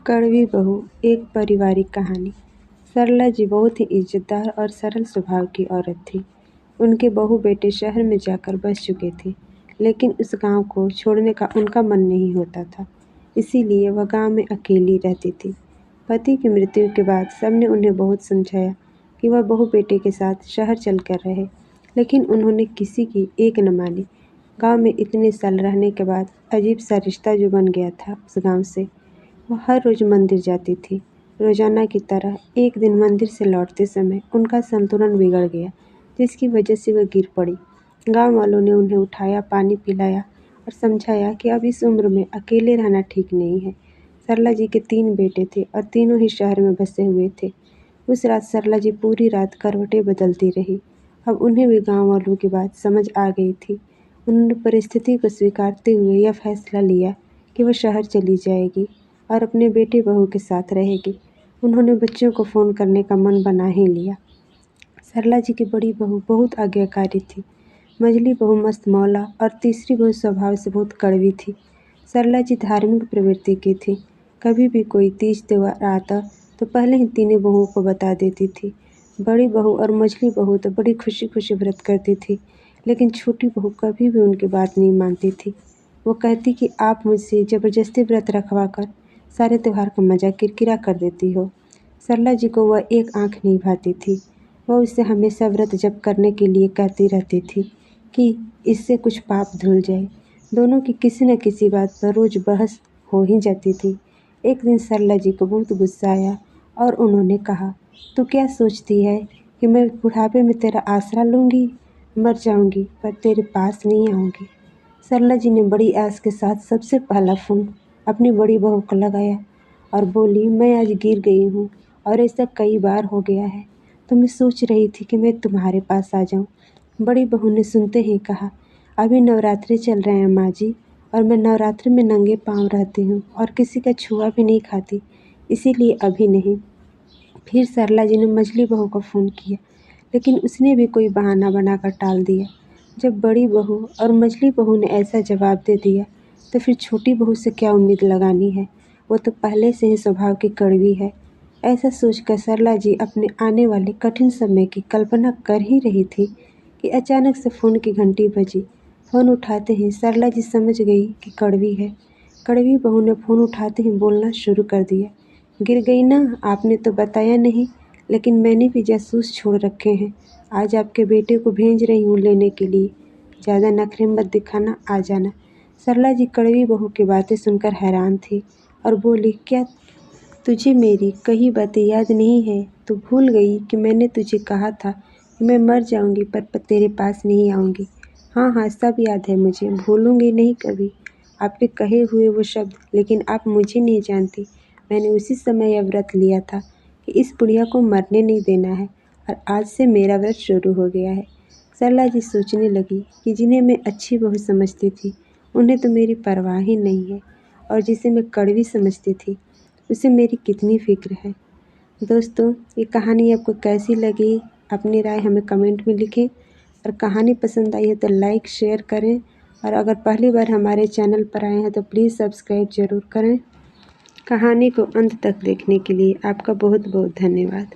कड़वी बहू एक पारिवारिक कहानी। सरला जी बहुत ही इज्जतदार और सरल स्वभाव की औरत थी। उनके बहू बेटे शहर में जाकर बस चुके थे, लेकिन उस गांव को छोड़ने का उनका मन नहीं होता था। इसीलिए वह गांव में अकेली रहती थी। पति की मृत्यु के बाद सबने उन्हें बहुत समझाया कि वह बहू बेटे के साथ शहर चलकर रहे, लेकिन उन्होंने किसी की एक न मानी। गांव में इतने साल रहने के बाद अजीब सा रिश्ता जो बन गया था उस गांव से। वह हर रोज़ मंदिर जाती थी, रोज़ाना की तरह। एक दिन मंदिर से लौटते समय उनका संतुलन बिगड़ गया, जिसकी वजह से वह गिर पड़ी। गांव वालों ने उन्हें उठाया, पानी पिलाया और समझाया कि अब इस उम्र में अकेले रहना ठीक नहीं है। सरला जी के 3 बेटे थे और तीनों ही शहर में बसे हुए थे। उस रात सरला जी पूरी रात करवटें बदलती रही। अब उन्हें भी गांव वालों की बात समझ आ गई थी। उन्होंने परिस्थिति को स्वीकारते हुए यह फैसला लिया कि वह शहर चली जाएगी और अपने बेटे बहू के साथ रहेगी। उन्होंने बच्चों को फ़ोन करने का मन बना ही लिया। सरला जी की बड़ी बहू बहुत आज्ञाकारी थी, मझली बहू मस्त मौला और तीसरी बहू स्वभाव से बहुत कड़वी थी। सरला जी धार्मिक प्रवृत्ति की थी। कभी भी कोई तीज त्योहार आता तो पहले ही तीनों बहुओं को बता देती थी। बड़ी बहू और मझली बहू तो बड़ी खुशी खुशी व्रत करती थी, लेकिन छोटी बहू कभी भी उनकी बात नहीं मानती थी। वो कहती कि आप मुझसे ज़बरदस्ती व्रत रखवा कर सारे त्योहार का मज़ा किरकिरा कर देती हो। सरला जी को वह एक आँख नहीं भाती थी। वह उससे हमेशा व्रत जप करने के लिए कहती रहती थी कि इससे कुछ पाप धुल जाए। दोनों की किसी न किसी बात पर रोज़ बहस हो ही जाती थी। एक दिन सरला जी को बहुत गुस्सा आया और उन्होंने कहा, तू क्या सोचती है कि मैं बुढ़ापे में तेरा आसरा लूँगी? मर जाऊँगी पर तेरे पास नहीं आऊँगी। सरला जी ने बड़ी आस के साथ सबसे पहला फ़ोन अपनी बड़ी बहू को लगाया और बोली, मैं आज गिर गई हूँ और ऐसा कई बार हो गया है, तो मैं सोच रही थी कि मैं तुम्हारे पास आ जाऊँ। बड़ी बहू ने सुनते ही कहा, अभी नवरात्रि चल रहे हैं माँ जी, और मैं नवरात्रि में नंगे पाँव रहती हूँ और किसी का छुआ भी नहीं खाती, इसीलिए अभी नहीं। फिर सरला जी ने मझली बहू को फ़ोन किया, लेकिन उसने भी कोई बहाना बनाकर टाल दिया। जब बड़ी बहू और मझली बहू ने ऐसा जवाब दे दिया, तो फिर छोटी बहू से क्या उम्मीद लगानी है? वो तो पहले से ही स्वभाव की कड़वी है। ऐसा सोचकर सरला जी अपने आने वाले कठिन समय की कल्पना कर ही रही थी कि अचानक से फ़ोन की घंटी बजी। फ़ोन उठाते ही सरला जी समझ गई कि कड़वी है। कड़वी बहू ने फ़ोन उठाते ही बोलना शुरू कर दिया, गिर गई ना, आपने तो बताया नहीं, लेकिन मैंने भी जासूस छोड़ रखे हैं। आज आपके बेटे को भेज रही हूँ लेने के लिए। ज़्यादा नखरे मत दिखाना, आ जाना। सरला जी कड़वी बहू की बातें सुनकर हैरान थी और बोली, क्या तुझे मेरी कही बातें याद नहीं है? तू भूल गई कि मैंने तुझे कहा था कि मैं मर जाऊंगी पर तेरे पास नहीं आऊंगी। हाँ हाँ, सब याद है मुझे, भूलूंगी नहीं कभी आपके कहे हुए वो शब्द। लेकिन आप मुझे नहीं जानती, मैंने उसी समय यह व्रत लिया था कि इस बुढ़िया को मरने नहीं देना है, और आज से मेरा व्रत शुरू हो गया है। सरला जी सोचने लगी कि जिन्हें मैं अच्छी बहू समझती थी, उन्हें तो मेरी परवाह ही नहीं है, और जिसे मैं कड़वी समझती थी, उसे मेरी कितनी फ़िक्र है। दोस्तों, ये कहानी आपको कैसी लगी? अपनी राय हमें कमेंट में लिखें, और कहानी पसंद आई है तो लाइक शेयर करें, और अगर पहली बार हमारे चैनल पर आए हैं तो प्लीज़ सब्सक्राइब ज़रूर करें। कहानी को अंत तक देखने के लिए आपका बहुत बहुत धन्यवाद।